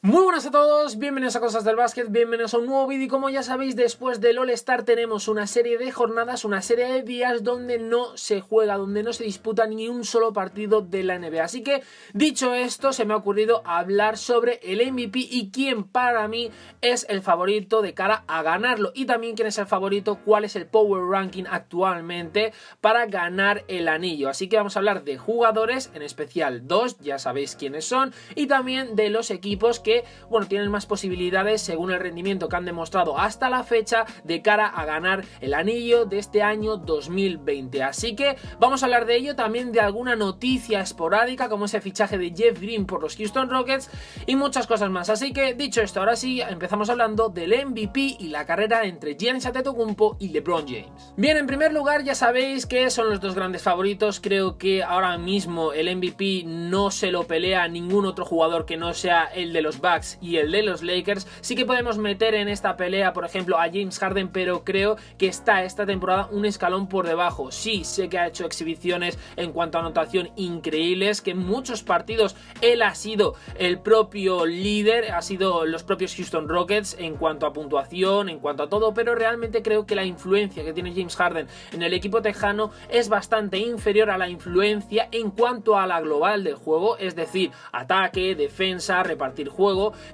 Muy buenas a todos, bienvenidos a Cosas del Básquet, bienvenidos a un nuevo vídeo. Y como ya sabéis, después del All-Star tenemos una serie de jornadas, una serie de días donde no se juega, donde no se disputa ni un solo partido de la NBA. Así que, dicho esto, se me ha ocurrido hablar sobre el MVP y quién para mí es el favorito de cara a ganarlo. Y también quién es el favorito, cuál es el Power Ranking actualmente para ganar el anillo. Así que vamos a hablar de jugadores, en especial dos, ya sabéis quiénes son, y también de los equipos que bueno, tienen más posibilidades según el rendimiento que han demostrado hasta la fecha de cara a ganar el anillo de este año 2020. Así que vamos a hablar de ello, también de alguna noticia esporádica como ese fichaje de Jeff Green por los Houston Rockets y muchas cosas más. Así que dicho esto, ahora sí empezamos hablando del MVP y la carrera entre Giannis Antetokounmpo y LeBron James. Bien, en primer lugar ya sabéis que son los dos grandes favoritos. Creo que ahora mismo el MVP no se lo pelea ningún otro jugador que no sea el de los Bucks y el de los Lakers. Sí que podemos meter en esta pelea, por ejemplo, a James Harden, pero creo que está esta temporada un escalón por debajo. Sí, sé que ha hecho exhibiciones en cuanto a anotación increíbles, que en muchos partidos él ha sido el propio líder, ha sido los propios Houston Rockets en cuanto a puntuación, en cuanto a todo, pero realmente creo que la influencia que tiene James Harden en el equipo tejano es bastante inferior a la influencia en cuanto a la global del juego, es decir, ataque, defensa, repartir juego,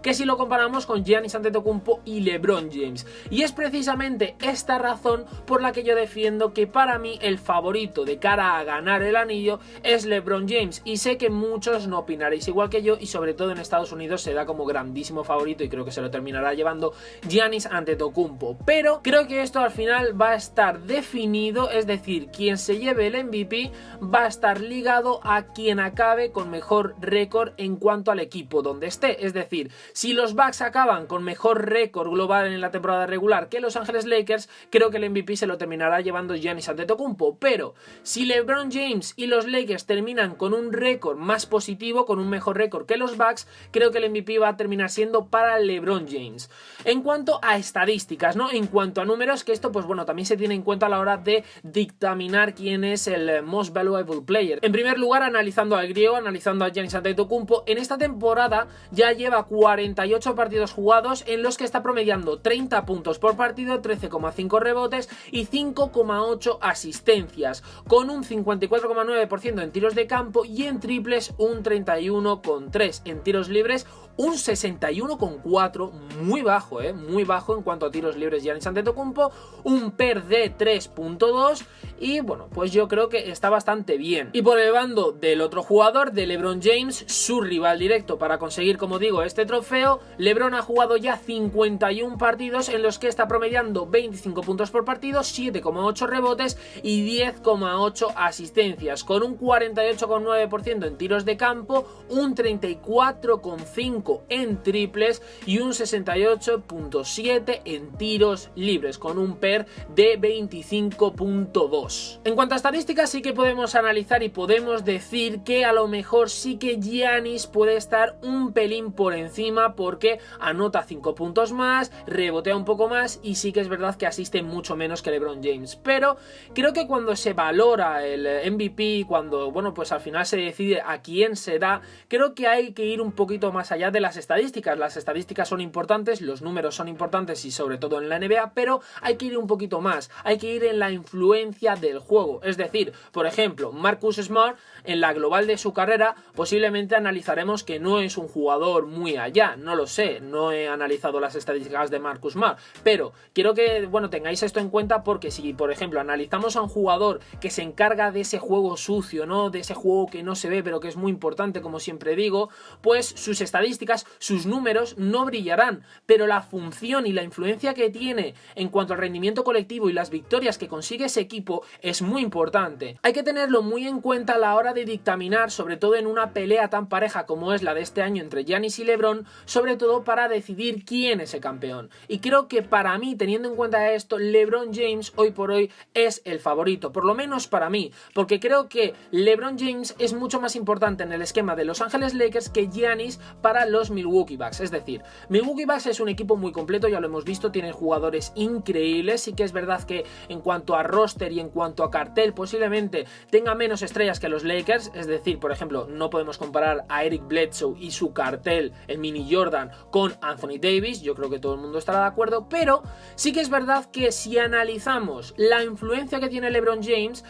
que si lo comparamos con Giannis Antetokounmpo y LeBron James. Y es precisamente esta razón por la que yo defiendo que para mí el favorito de cara a ganar el anillo es LeBron James, y sé que muchos no opinaréis igual que yo, y sobre todo en Estados Unidos se da como grandísimo favorito y creo que se lo terminará llevando Giannis Antetokounmpo, pero creo que esto al final va a estar definido, es decir, quien se lleve el MVP va a estar ligado a quien acabe con mejor récord en cuanto al equipo donde esté. Es decir, si los Bucks acaban con mejor récord global en la temporada regular que Los Ángeles Lakers, creo que el MVP se lo terminará llevando Giannis Antetokounmpo. Pero si LeBron James y los Lakers terminan con un récord más positivo, con un mejor récord que los Bucks, creo que el MVP va a terminar siendo para LeBron James. En cuanto a estadísticas, ¿no? En cuanto a números, que esto pues bueno, también se tiene en cuenta a la hora de dictaminar quién es el Most Valuable Player. En primer lugar, analizando al griego, analizando a Giannis Antetokounmpo, en esta temporada ya lleva 48 partidos jugados en los que está promediando 30 puntos por partido, 13,5 rebotes y 5,8 asistencias, con un 54,9% en tiros de campo y en triples un 31,3%, en tiros libres un 61,4%, muy bajo, muy bajo en cuanto a tiros libres Giannis Antetokounmpo, un PER de 3,2 y bueno, pues yo creo que está bastante bien. Y por el bando del otro jugador, de LeBron James, su rival directo para conseguir, como digo, este trofeo, LeBron ha jugado ya 51 partidos en los que está promediando 25 puntos por partido, 7,8 rebotes y 10,8 asistencias, con un 48,9% en tiros de campo, un 34,5% en triples y un 68,7% en tiros libres, con un PER de 25,2. En cuanto a estadísticas, sí que podemos analizar y podemos decir que a lo mejor sí que Giannis puede estar un pelín por encima, porque anota 5 puntos más, rebotea un poco más y sí que es verdad que asiste mucho menos que LeBron James. Pero creo que cuando se valora el MVP, cuando bueno, pues al final se decide a quién se da, creo que hay que ir un poquito más allá de las estadísticas. Las estadísticas son importantes, los números son importantes y sobre todo en la NBA, pero hay que ir un poquito más, hay que ir en la influencia del juego. Es decir, por ejemplo, Marcus Smart en la global de su carrera posiblemente analizaremos que no es un jugador muy allá, no lo sé, no he analizado las estadísticas de Marcus Smart, pero quiero que bueno, tengáis esto en cuenta, porque si por ejemplo analizamos a un jugador que se encarga de ese juego sucio, ¿no? De ese juego que no se ve pero que es muy importante, como siempre digo, pues sus estadísticas, sus números no brillarán, pero la función y la influencia que tiene en cuanto al rendimiento colectivo y las victorias que consigue ese equipo es muy importante. Hay que tenerlo muy en cuenta a la hora de dictaminar, sobre todo en una pelea tan pareja como es la de este año entre Giannis y LeBron, sobre todo para decidir quién es el campeón. Y creo que para mí, teniendo en cuenta esto, LeBron James hoy por hoy es el favorito, por lo menos para mí, porque creo que LeBron James es mucho más importante en el esquema de Los Ángeles Lakers que Giannis para los Milwaukee Bucks. Es decir, Milwaukee Bucks es un equipo muy completo, ya lo hemos visto, tienen jugadores increíbles. Sí que es verdad que en cuanto a roster y en cuanto a cartel posiblemente tenga menos estrellas que los Lakers. Es decir, por ejemplo, no podemos comparar a Eric Bledsoe y su cartel, el mini Jordan, con Anthony Davis. Yo creo que todo el mundo estará de acuerdo, pero sí que es verdad que si analizamos la influencia que tiene LeBron James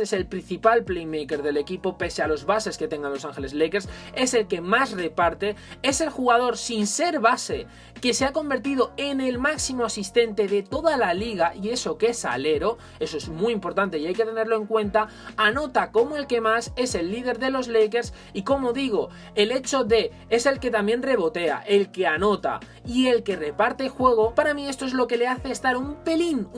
es el principal playmaker del equipo, pese a los bases que tengan Los Ángeles Lakers, es el que más reparte, es el jugador sin ser base que se ha convertido en el máximo asistente de toda la liga, y eso que es alero, eso es muy importante y hay que tenerlo en cuenta. Anota como el que más, es el líder de los Lakers, y como digo, el hecho de es el que también rebotea, el que anota y el que reparte juego, para mí esto es lo que le hace estar un pelín,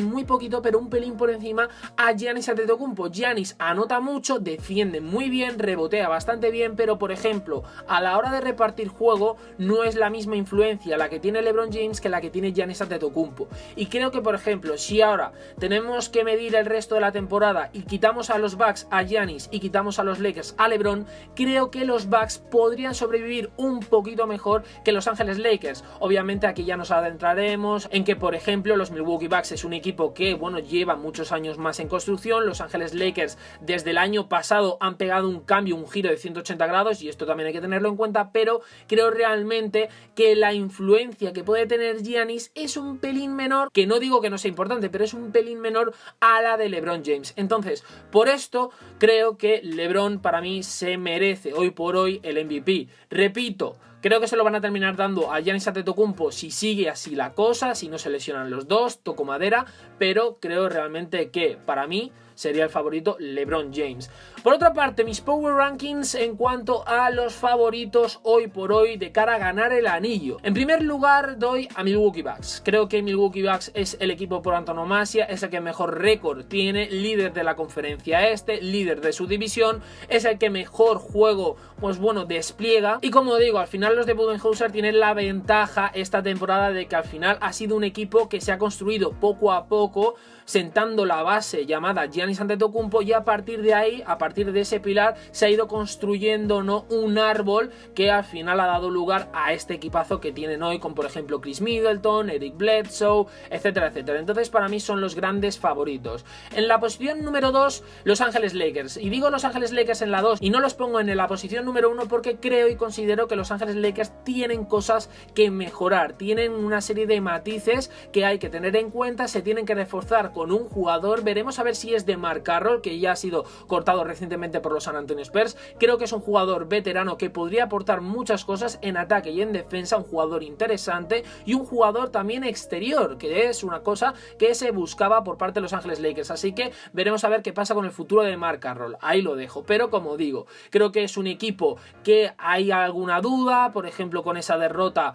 muy poquito, pero un pelín por encima a Giannis Antetokounmpo. Giannis anota mucho, defiende muy bien, rebotea bastante bien, pero por ejemplo, a la hora de repartir juego no es la misma influencia la que tiene LeBron James que la que tiene Giannis Antetokounmpo. Y creo que por ejemplo, si ahora tenemos que medir el resto de la temporada y quitamos a los Bucks a Giannis y quitamos a los Lakers a LeBron, creo que los Bucks podrían sobrevivir un poquito mejor que Los Ángeles Lakers. Obviamente aquí ya nos adentraremos en que por ejemplo los Milwaukee Bucks es un equipo que bueno, lleva muchos años más en construcción. Los Ángeles Lakers desde el año pasado han pegado un cambio, un giro de 180 grados, y esto también hay que tenerlo en cuenta, pero creo realmente que la influencia que puede tener Giannis es un pelín menor, que no digo que no sea importante, pero es un pelín menor a la de LeBron James. Entonces, por esto creo que LeBron para mí se merece hoy por hoy el MVP. Repito, creo que se lo van a terminar dando a Giannis Antetokounmpo si sigue así la cosa, si no se lesionan los dos, toco madera, pero creo realmente que para mí sería el favorito LeBron James. Por otra parte, mis Power Rankings en cuanto a los favoritos hoy por hoy de cara a ganar el anillo. En primer lugar doy a Milwaukee Bucks. Creo que Milwaukee Bucks es el equipo por antonomasia, es el que mejor récord tiene, líder de la conferencia este, líder de su división, es el que mejor juego, pues bueno, despliega. Y como digo, al final los de Budenholzer tienen la ventaja esta temporada de que al final ha sido un equipo que se ha construido poco a poco, sentando la base llamada Giannis Antetokounmpo, y a partir de ahí, a partir de ese pilar, se ha ido construyendo, ¿no?, un árbol que al final ha dado lugar a este equipazo que tienen hoy, con por ejemplo Chris Middleton, Eric Bledsoe, etcétera, etcétera. Entonces para mí son los grandes favoritos. En la posición número 2, Los Ángeles Lakers. Y digo Los Ángeles Lakers en la 2 y no los pongo en la posición número 1 porque creo y considero que Los Ángeles Lakers tienen cosas que mejorar, tienen una serie de matices que hay que tener en cuenta, se tienen que reforzar con un jugador. Veremos a ver si es DeMar Carroll, que ya ha sido cortado recientemente por los San Antonio Spurs. Creo que es un jugador veterano que podría aportar muchas cosas en ataque y en defensa, un jugador interesante y un jugador también exterior, que es una cosa que se buscaba por parte de Los Ángeles Lakers. Así que veremos a ver qué pasa con el futuro de DeMar Carroll. Ahí lo dejo, pero como digo, creo que es un equipo que hay alguna duda, por ejemplo con esa derrota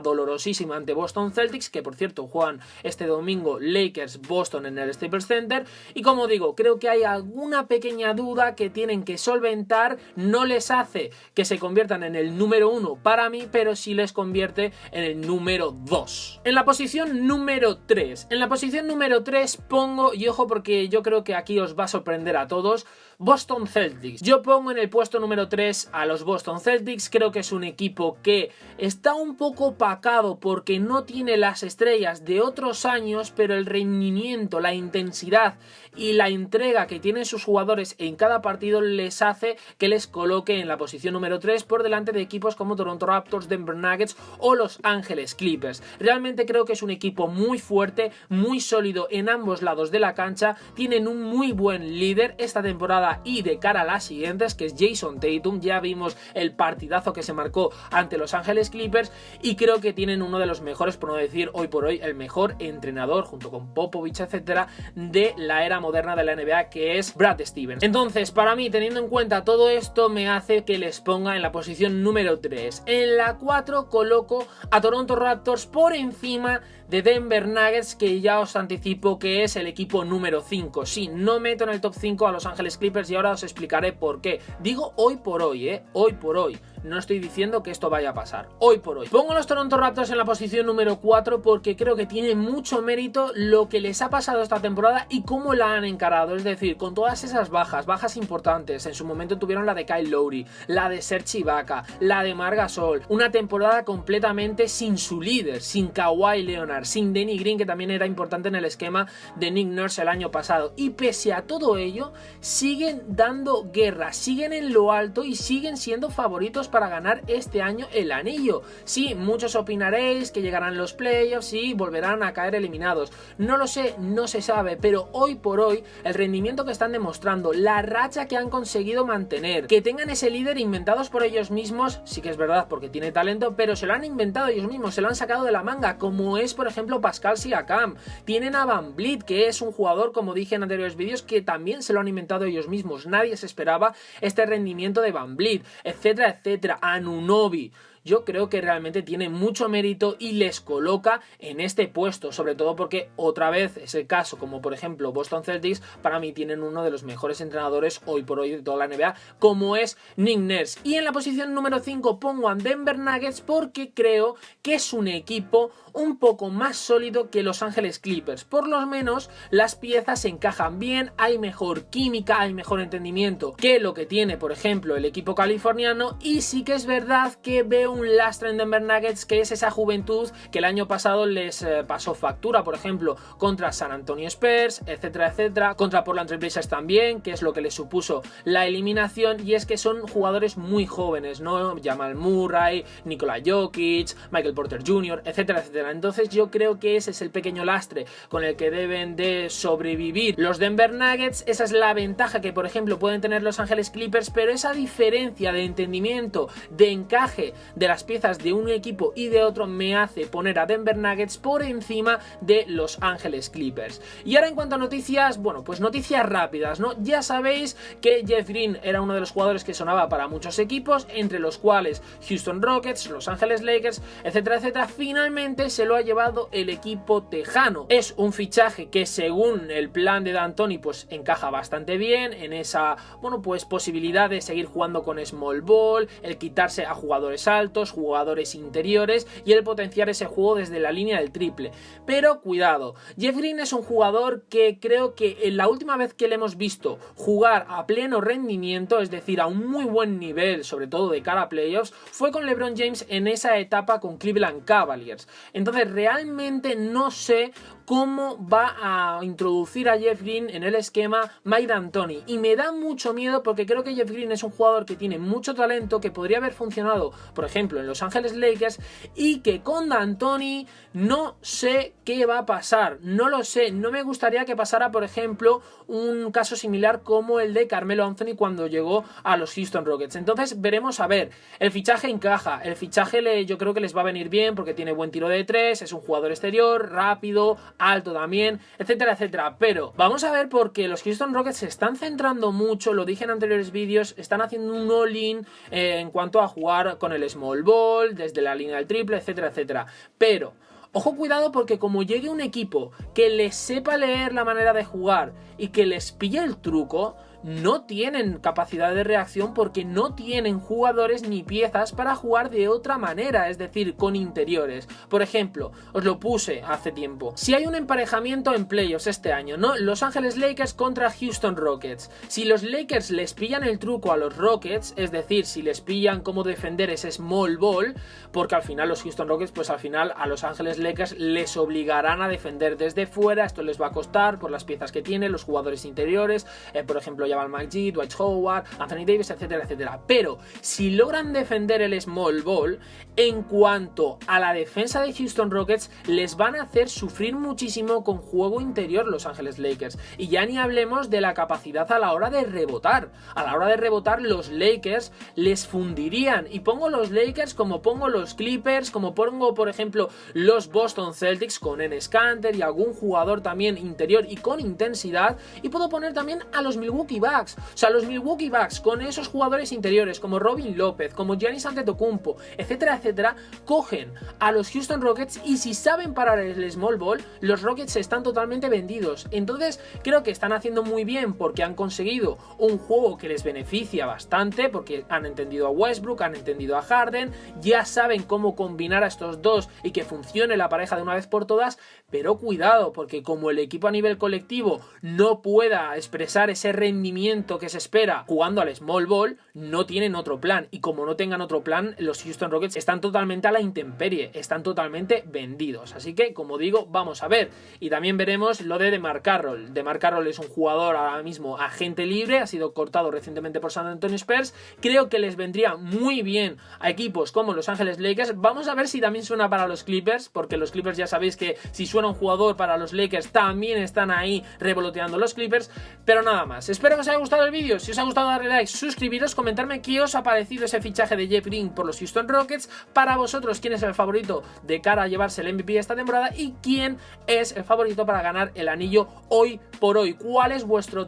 dolorosísima ante Boston Celtics, que por cierto juegan este domingo Lakers-Boston en el Staples Center. Y como digo, creo que hay alguna pequeña duda que tienen que solventar. No les hace que se conviertan en el número 1 para mí, pero sí les convierte en el número 2. En la posición número 3. En la posición número 3 pongo, y ojo porque yo creo que aquí os va a sorprender a todos, Boston Celtics. Yo pongo en el puesto número 3 a los Boston Celtics. Creo que es un equipo que está un poco opacado porque no tiene las estrellas de otros años, pero el rendimiento, la intensidad y la entrega que tienen sus jugadores en cada partido les hace que les coloque en la posición número 3 por delante de equipos como Toronto Raptors, Denver Nuggets o Los Ángeles Clippers. Realmente creo que es un equipo muy fuerte, muy sólido en ambos lados de la cancha, tienen un muy buen líder esta temporada y de cara a las siguientes, que es Jason Tatum. Ya vimos el partidazo que se marcó ante Los Ángeles Clippers y creo que tienen uno de los mejores, por no decir hoy por hoy el mejor entrenador, junto con Popovich, etcétera, de la era moderna de la NBA, que es Brad Stevens. Entonces, para mí, teniendo en cuenta todo esto, me hace que les ponga en la posición número 3. En la 4 coloco a Toronto Raptors por encima de Denver Nuggets, que ya os anticipo que es el equipo número 5. Sí, no meto en el top 5 a Los Ángeles Clippers y ahora os explicaré por qué. Digo hoy por hoy, hoy por hoy. No estoy diciendo que esto vaya a pasar, hoy por hoy. Pongo a los Toronto Raptors en la posición número 4 porque creo que tiene mucho mérito lo que les ha pasado esta temporada y cómo la han encarado. Es decir, con todas esas bajas importantes. En su momento tuvieron la de Kyle Lowry, la de Serge Ibaka, la de Marc Gasol. Una temporada completamente sin su líder, sin Kawhi Leonard, sin Danny Green, que también era importante en el esquema de Nick Nurse el año pasado. Y pese a todo ello, siguen dando guerra, siguen en lo alto y siguen siendo favoritos para ganar este año el anillo. Sí, muchos opinaréis que llegarán los playoffs y volverán a caer eliminados. No lo sé, no se sabe, pero hoy por hoy el rendimiento que están demostrando, la racha que han conseguido mantener, que tengan ese líder inventados por ellos mismos, sí que es verdad porque tiene talento, pero se lo han inventado ellos mismos, se lo han sacado de la manga, como es por ejemplo Pascal Siakam. Tienen a VanVleet, que es un jugador, como dije en anteriores vídeos, que también se lo han inventado ellos mismos. Nadie se esperaba este rendimiento de VanVleet, etcétera, etcétera. Anunoby. Yo creo que realmente tiene mucho mérito y les coloca en este puesto, sobre todo porque otra vez es el caso, como por ejemplo Boston Celtics, para mí tienen uno de los mejores entrenadores hoy por hoy de toda la NBA, como es Nick Nurse. Y en la posición número 5 pongo a Denver Nuggets porque creo que es un equipo un poco más sólido que Los Ángeles Clippers. Por lo menos las piezas se encajan bien, hay mejor química, hay mejor entendimiento que lo que tiene, por ejemplo, el equipo californiano, y sí que es verdad que veo un lastre en Denver Nuggets, que es esa juventud que el año pasado les pasó factura, por ejemplo, contra San Antonio Spurs, etcétera, etcétera, contra Portland Trail Blazers también, que es lo que les supuso la eliminación, y es que son jugadores muy jóvenes, ¿no? Jamal Murray, Nikola Jokic, Michael Porter Jr., etcétera, etcétera. Entonces yo creo que ese es el pequeño lastre con el que deben de sobrevivir los Denver Nuggets. Esa es la ventaja que, por ejemplo, pueden tener Los Ángeles Clippers, pero esa diferencia de entendimiento, de encaje de las piezas de un equipo y de otro me hace poner a Denver Nuggets por encima de Los Ángeles Clippers. Y ahora en cuanto a noticias, bueno, pues noticias rápidas, ¿no? Ya sabéis que Jeff Green era uno de los jugadores que sonaba para muchos equipos, entre los cuales Houston Rockets, Los Ángeles Lakers, etcétera, etcétera. Finalmente se lo ha llevado el equipo tejano. Es un fichaje que, según el plan de D'Antoni, pues encaja bastante bien en esa, bueno, pues posibilidad de seguir jugando con small ball, el quitarse a jugadores altos, jugadores interiores y el potenciar ese juego desde la línea del triple. Pero cuidado, Jeff Green es un jugador que creo que en la última vez que le hemos visto jugar a pleno rendimiento, es decir, a un muy buen nivel, sobre todo de cara a playoffs, fue con LeBron James en esa etapa con Cleveland Cavaliers. Entonces realmente no sé cómo va a introducir a Jeff Green en el esquema Mike D'Antoni, y me da mucho miedo porque creo que Jeff Green es un jugador que tiene mucho talento, que podría haber funcionado, por ejemplo, en Los Ángeles Lakers, y que con D'Antoni no sé qué va a pasar, no lo sé. No me gustaría que pasara, por ejemplo, un caso similar como el de Carmelo Anthony cuando llegó a los Houston Rockets. Entonces veremos a ver. El fichaje encaja, el fichaje yo creo que les va a venir bien porque tiene buen tiro de tres, es un jugador exterior, rápido, alto también, etcétera, etcétera. Pero vamos a ver, porque los Houston Rockets se están centrando mucho, lo dije en anteriores vídeos, están haciendo un all-in en cuanto a jugar con el small ball, desde la línea del triple, etcétera, etcétera. Pero ojo, cuidado, porque como llegue un equipo que les sepa leer la manera de jugar y que les pille el truco, no tienen capacidad de reacción porque no tienen jugadores ni piezas para jugar de otra manera, es decir, con interiores. Por ejemplo, os lo puse hace tiempo. Si hay un emparejamiento en playoffs este año, ¿no? Los Ángeles Lakers contra Houston Rockets. Si los Lakers les pillan el truco a los Rockets, es decir, si les pillan cómo defender ese small ball, porque al final los Houston Rockets, pues al final a Los Ángeles Lakers les obligarán a defender desde fuera. Esto les va a costar por las piezas que tienen, los jugadores interiores, por ejemplo, Jamal McGee, Dwight Howard, Anthony Davis, etcétera, etcétera. Pero si logran defender el small ball, en cuanto a la defensa de Houston Rockets, les van a hacer sufrir muchísimo con juego interior Los Ángeles Lakers. Y ya ni hablemos de la capacidad a la hora de rebotar. A la hora de rebotar, los Lakers les fundirían. Y pongo los Lakers como pongo los Clippers, como pongo, por ejemplo, los Boston Celtics con Enes Kanter y algún jugador también interior y con intensidad. Y puedo poner también a los Milwaukee Milwaukee Bucks. O sea, los Milwaukee Bucks con esos jugadores interiores como Robin López, como Giannis Antetokounmpo, etcétera, etcétera, cogen a los Houston Rockets y si saben parar el small ball, los Rockets están totalmente vendidos. Entonces creo que están haciendo muy bien porque han conseguido un juego que les beneficia bastante, porque han entendido a Westbrook, han entendido a Harden, ya saben cómo combinar a estos dos y que funcione la pareja de una vez por todas, pero cuidado, porque como el equipo a nivel colectivo no pueda expresar ese rendimiento que se espera jugando al small ball, no tienen otro plan, y como no tengan otro plan, los Houston Rockets están totalmente a la intemperie, están totalmente vendidos. Así que, como digo, vamos a ver, y también veremos lo de DeMar Carroll. DeMar Carroll es un jugador ahora mismo agente libre, ha sido cortado recientemente por San Antonio Spurs, creo que les vendría muy bien a equipos como Los Ángeles Lakers. Vamos a ver si también suena para los Clippers, porque los Clippers ya sabéis que si suena un jugador para los Lakers también están ahí revoloteando los Clippers. Pero nada más, espero que os haya gustado el vídeo. Si os ha gustado, darle like, suscribiros, comentarme qué os ha parecido ese fichaje de Jeff Green por los Houston Rockets. Para vosotros, quién es el favorito de cara a llevarse el MVP esta temporada y quién es el favorito para ganar el anillo hoy por hoy. ¿Cuál es vuestro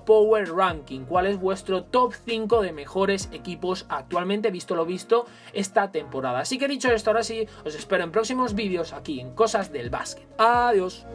power ranking? ¿Cuál es vuestro top 5 de mejores equipos actualmente, visto lo visto, esta temporada? Así que dicho esto, ahora sí, os espero en próximos vídeos aquí en Cosas del Básquet. Adiós.